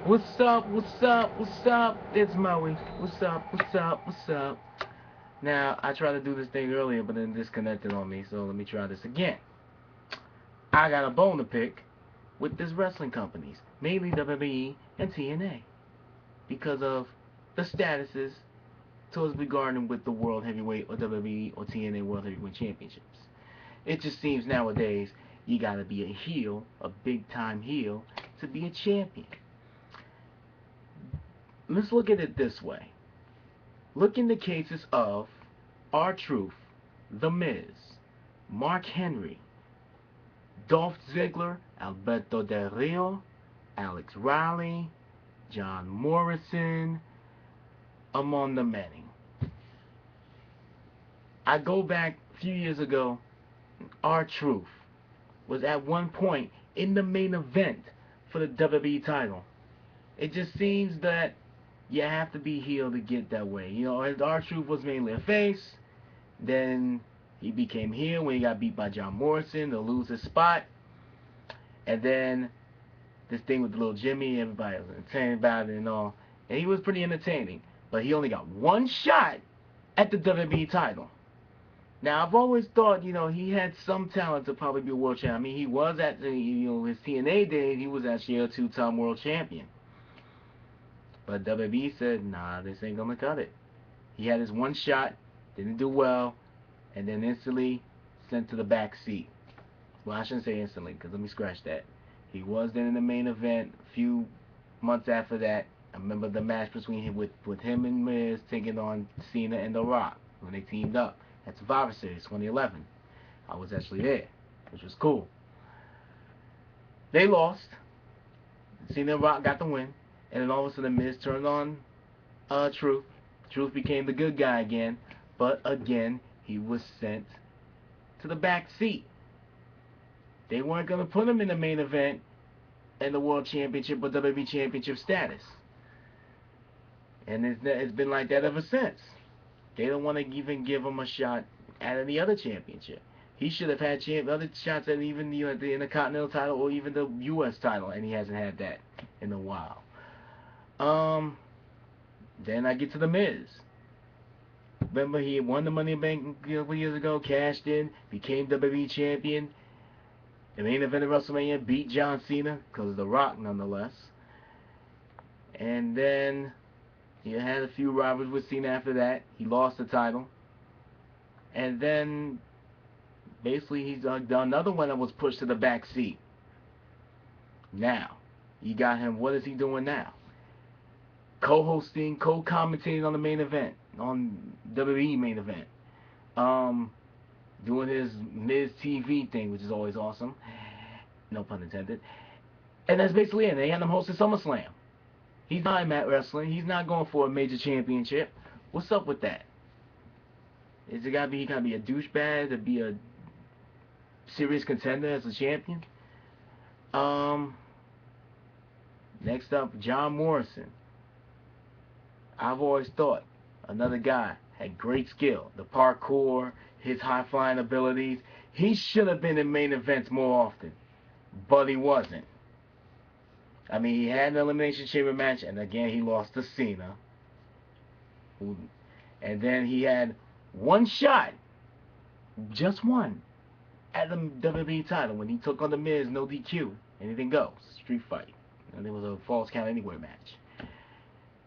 What's up? What's up? What's up? It's Maui. What's up? What's up? What's up? Now, I tried to do this thing earlier, but then disconnected on me, so let me try this again. I got a bone to pick with this wrestling companies, mainly WWE and TNA, because of the statuses towards regarding with the World Heavyweight or WWE or TNA World Heavyweight Championships. It just seems nowadays you gotta be a heel, a big time heel, to be a champion. Let's look at it this way. Look in the cases of R-Truth, The Miz, Mark Henry, Dolph Ziggler, Alberto Del Rio, Alex Riley, John Morrison, among the many. I go back a few years ago, R-Truth was at one point in the main event for the WWE title. It just seems that you have to be heel to get that way. You know, R-Truth was mainly a face. Then he became heel when he got beat by John Morrison to lose his spot. And then this thing with the little Jimmy, everybody was entertained about it and all. And he was pretty entertaining. But he only got one shot at the WWE title. Now, I've always thought, he had some talent to probably be a world champion. I mean, he was at his TNA days, he was actually a two-time world champion. But WWE said, nah, this ain't gonna cut it. He had his one shot, didn't do well, and then instantly sent to the back seat. Well, I shouldn't say instantly, because let me scratch that. He was then in the main event a few months after that. I remember the match between him with him and Miz taking on Cena and The Rock when they teamed up at Survivor Series 2011. I was actually there, which was cool. They lost. Cena and Rock got the win, and then all of a sudden Miz turned on Truth. Truth became the good guy again, but again he was sent to the back seat. They weren't going to put him in the main event and the World Championship or WWE Championship status. And it's been like that ever since. They don't want to even give him a shot at any other championship. He should have had other shots at even the Intercontinental title or even the U.S. title, and he hasn't had that in a while. Then I get to The Miz. Remember, he won the Money in the Bank a couple years ago, cashed in, became WWE champion. The main event of WrestleMania, beat John Cena, because of The Rock nonetheless. And then he had a few rivals with Cena after that. He lost the title. And then basically he's done another one that was pushed to the back seat. Now, you got him, what is he doing now? Co-hosting, co-commentating on the main event, on WWE main event. Doing his Miz TV thing, which is always awesome. No pun intended. And that's basically it. They had him hosting SummerSlam. He's not at wrestling. He's not going for a major championship. What's up with that? Is it gotta be a douchebag to be a serious contender as a champion? Next up, John Morrison. I've always thought another guy had great skill, the parkour, his high flying abilities. He should have been in main events more often, but he wasn't. I mean, he had an Elimination Chamber match, and again, he lost to Cena. And then he had one shot, just one, at the WWE title when he took on The Miz, no DQ. Anything goes, street fight. And it was a Falls Count Anywhere match.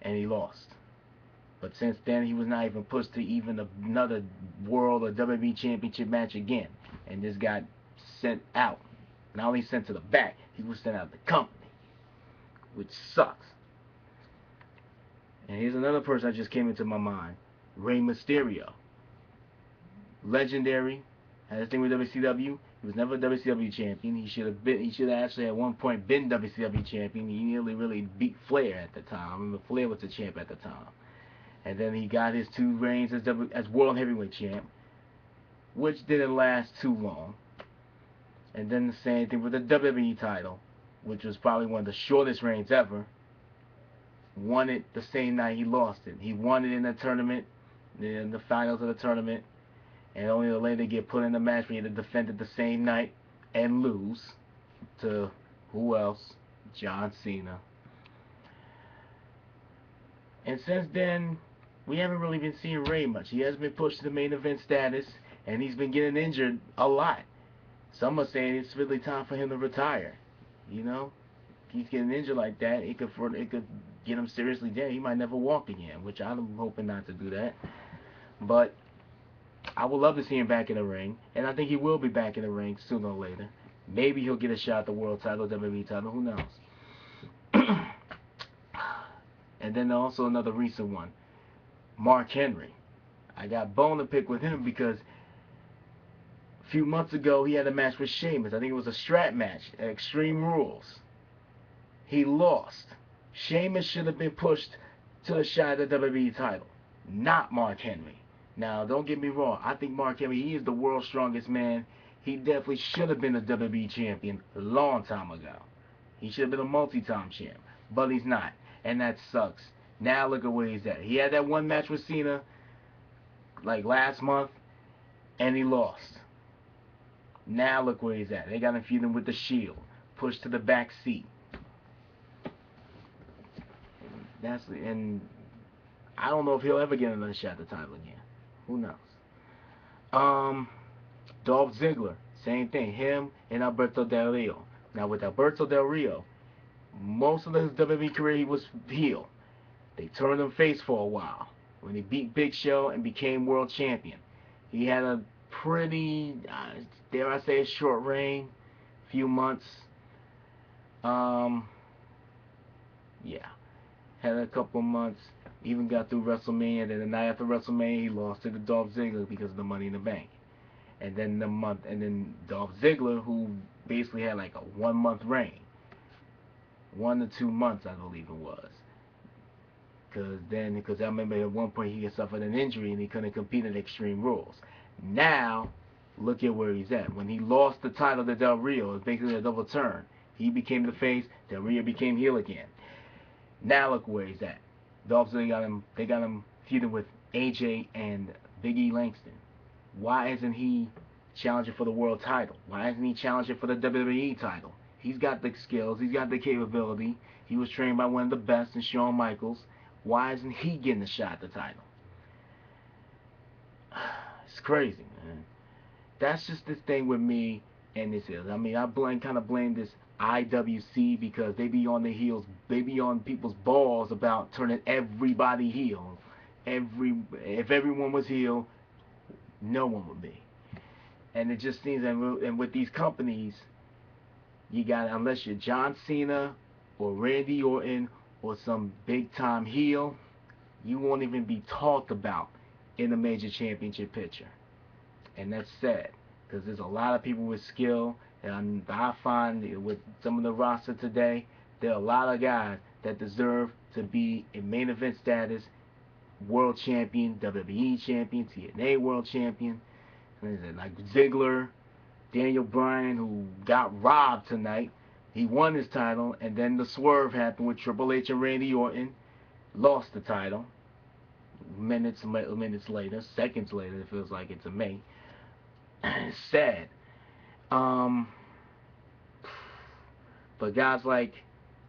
And he lost. But since then, he was not even pushed to even another World or WWE Championship match again. And just got sent out. Not only sent to the back, he was sent out of the company. Which sucks. And here's another person that just came into my mind. Rey Mysterio. Legendary. Had his thing with WCW. He was never a WCW champion. He should have actually at one point been WCW champion. He nearly really beat Flair at the time. I remember Flair was the champ at the time. And then he got his two reigns as World Heavyweight Champ, which didn't last too long. And then the same thing with the WWE title, which was probably one of the shortest reigns ever. Won it the same night he lost it. He won it in the tournament, in the finals of the tournament, and only to later get put in the match where he had to defend it the same night and lose to who else? John Cena. And since then, we haven't really been seeing Ray much. He has been pushed to the main event status, and he's been getting injured a lot. Some are saying it's really time for him to retire. You know, he's getting injured like that. It could get him seriously dead. He might never walk again, which I'm hoping not to do that. But I would love to see him back in the ring, and I think he will be back in the ring sooner or later. Maybe he'll get a shot at the world title, WWE title. Who knows? And then also another recent one, Mark Henry. I got bone to pick with him because a few months ago he had a match with Sheamus. I think it was a strap match at Extreme Rules. He lost. Sheamus should have been pushed to a shot at the WWE title, not Mark Henry. Now, don't get me wrong. I think Mark Henry, he is the world's strongest man. He definitely should have been a WWE champion a long time ago. He should have been a multi-time champ, but he's not, and that sucks. Now look at where he's at. He had that one match with Cena, like last month, and he lost. Now look where he's at. They got him feuding with the Shield, pushed to the back seat. And I don't know if he'll ever get another shot at the title again. Who knows? Dolph Ziggler, same thing. Him and Alberto Del Rio. Now with Alberto Del Rio, most of his WWE career he was heel. They turned him face for a while when he beat Big Show and became world champion. He had a pretty, dare I say, a short reign, few months. Yeah, had a couple of months. Even got through WrestleMania. Then the night after WrestleMania, he lost to the Dolph Ziggler because of the Money in the Bank. And then Dolph Ziggler, who basically had like a 1 month reign, 1 to 2 months, I believe it was. Because I remember at one point he had suffered an injury and he couldn't compete at Extreme Rules. Now, look at where he's at. When he lost the title to Del Rio, it was basically a double turn. He became the face, Del Rio became heel again. Now look where he's at. Dolph Ziggler they got him feuding with AJ and Big E Langston. Why isn't he challenging for the world title? Why isn't he challenging for the WWE title? He's got the skills, he's got the capability. He was trained by one of the best in Shawn Michaels. Why isn't he getting a shot at the title? It's crazy, man. That's just the thing with me and this is. I mean, I kind of blame this IWC because they be on the heels, they be on people's balls about turning everybody heel. If everyone was heel, no one would be. And it just seems, and with these companies, you got, unless you're John Cena or Randy Orton or some big time heel, you won't even be talked about in a major championship picture. And that's sad, because there's a lot of people with skill, and I find with some of the roster today, there are a lot of guys that deserve to be in main event status, world champion, WWE champion, TNA world champion, like Ziggler, Daniel Bryan, who got robbed tonight. He won his title, and then the swerve happened with Triple H and Randy Orton, lost the title. Minutes later, seconds later, it feels like it's a May. It's sad. But guys like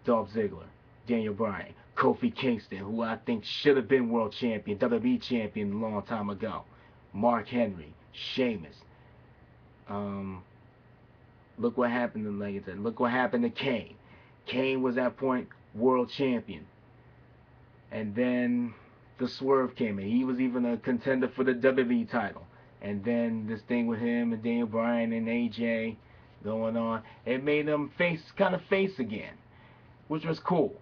Dolph Ziggler, Daniel Bryan, Kofi Kingston, who I think should have been world champion, WWE champion a long time ago, Mark Henry, Sheamus. Look what happened to, like I said, look what happened to Kane. Kane was at that point world champion. And then the swerve came in. He was even a contender for the WWE title. And then this thing with him and Daniel Bryan and AJ going on, it made him kind of face again, which was cool.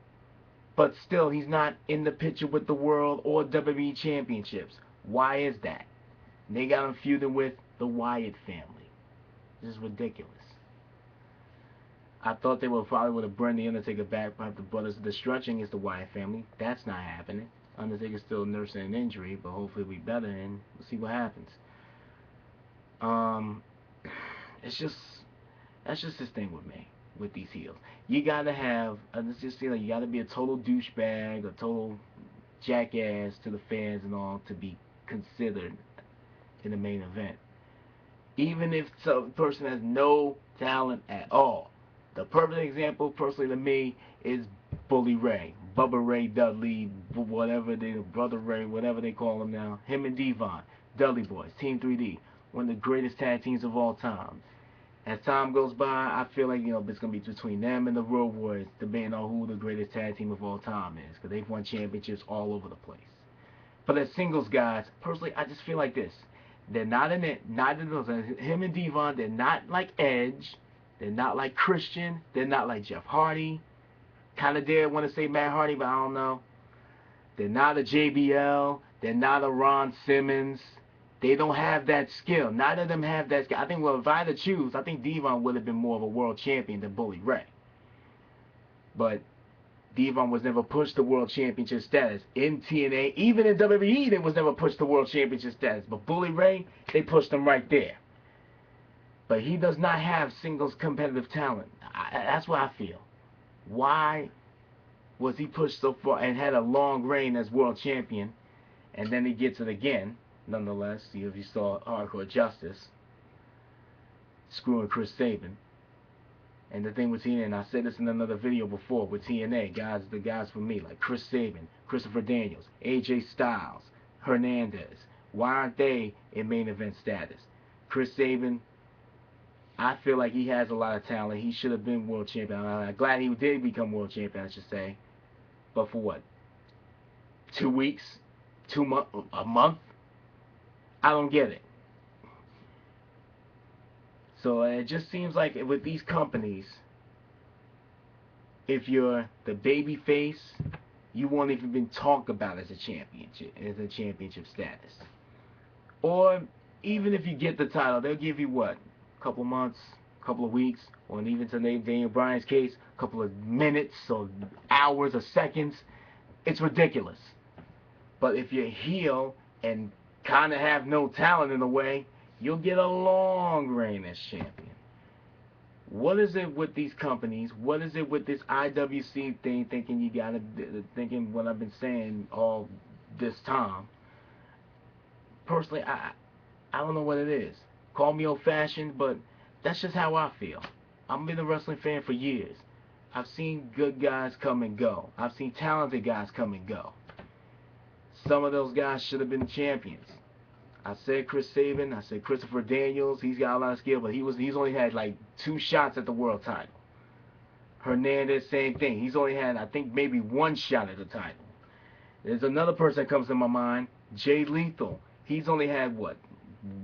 But still, he's not in the picture with the world or WWE championships. Why is that? They got him feuding with the Wyatt family. This is ridiculous. I thought they probably would have burned the Undertaker back by the Brothers of Destruction against the Wyatt family. That's not happening. Undertaker's still nursing an injury, but hopefully it'll be better, and we'll see what happens. That's just this thing with me, with these heels. You gotta have, let's just say, like, you gotta be a total douchebag, a total jackass to the fans and all to be considered in the main event. Even if some person has no talent at all. The perfect example, personally to me, is Bully Ray, Bubba Ray Dudley, Brother Ray, whatever they call him now. Him and Devon, Dudley Boys, Team 3D, one of the greatest tag teams of all time. As time goes by, I feel like, it's going to be between them and the Road Warriors debating on who the greatest tag team of all time is, because they've won championships all over the place. But as singles guys, personally, I just feel like this. They're not in it, not in those. Him and Devon, they're not like Edge. They're not like Christian. They're not like Jeff Hardy. Kind of dare want to say Matt Hardy, but I don't know. They're not a JBL. They're not a Ron Simmons. They don't have that skill. Neither of them have that skill. I think, if I had to choose, I think Devon would have been more of a world champion than Bully Ray. But Devon was never pushed to world championship status in TNA. Even in WWE, they was never pushed to world championship status. But Bully Ray, they pushed him right there. But he does not have singles competitive talent. That's what I feel. Why was he pushed so far and had a long reign as world champion, and then he gets it again, nonetheless? If you saw Hardcore Justice screwing Chris Sabin. And the thing with TNA, and I said this in another video before, with TNA, the guys for me, like Chris Sabin, Christopher Daniels, AJ Styles, Hernandez, why aren't they in main event status? Chris Sabin, I feel like he has a lot of talent. He should have been world champion. I'm glad he did become world champion, I should say. But for what? 2 weeks? A month? I don't get it. So it just seems like with these companies, if you're the baby face, you won't even been talked about as a championship status. Or even if you get the title, they'll give you what? A couple of months, a couple of weeks, or even to Daniel Bryan's case, a couple of minutes or hours or seconds. It's ridiculous. But if you're heel and kind of have no talent in a way, you'll get a long reign as champion. What is it with these companies? What is it with this IWC thing, thinking what I've been saying all this time? Personally, I don't know what it is. Call me old-fashioned, but that's just how I feel. I've been a wrestling fan for years. I've seen good guys come and go. I've seen talented guys come and go. Some of those guys should have been champions. I said Chris Sabin. I said Christopher Daniels. He's got a lot of skill, but he's only had like 2 shots at the world title. Hernandez, same thing. He's only had, I think, maybe 1 shot at the title. There's another person that comes to my mind, Jay Lethal. He's only had, what,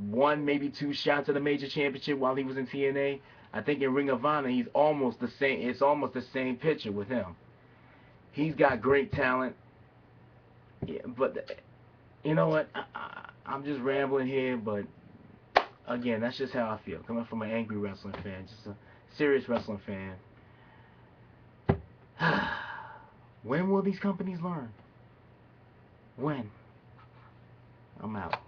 1, maybe 2 shots at a major championship while he was in TNA. I think in Ring of Honor, he's almost the same. It's almost the same picture with him. He's got great talent. Yeah, but you know what? I'm just rambling here, but again, that's just how I feel. Coming from an angry wrestling fan, just a serious wrestling fan. When will these companies learn? When? I'm out.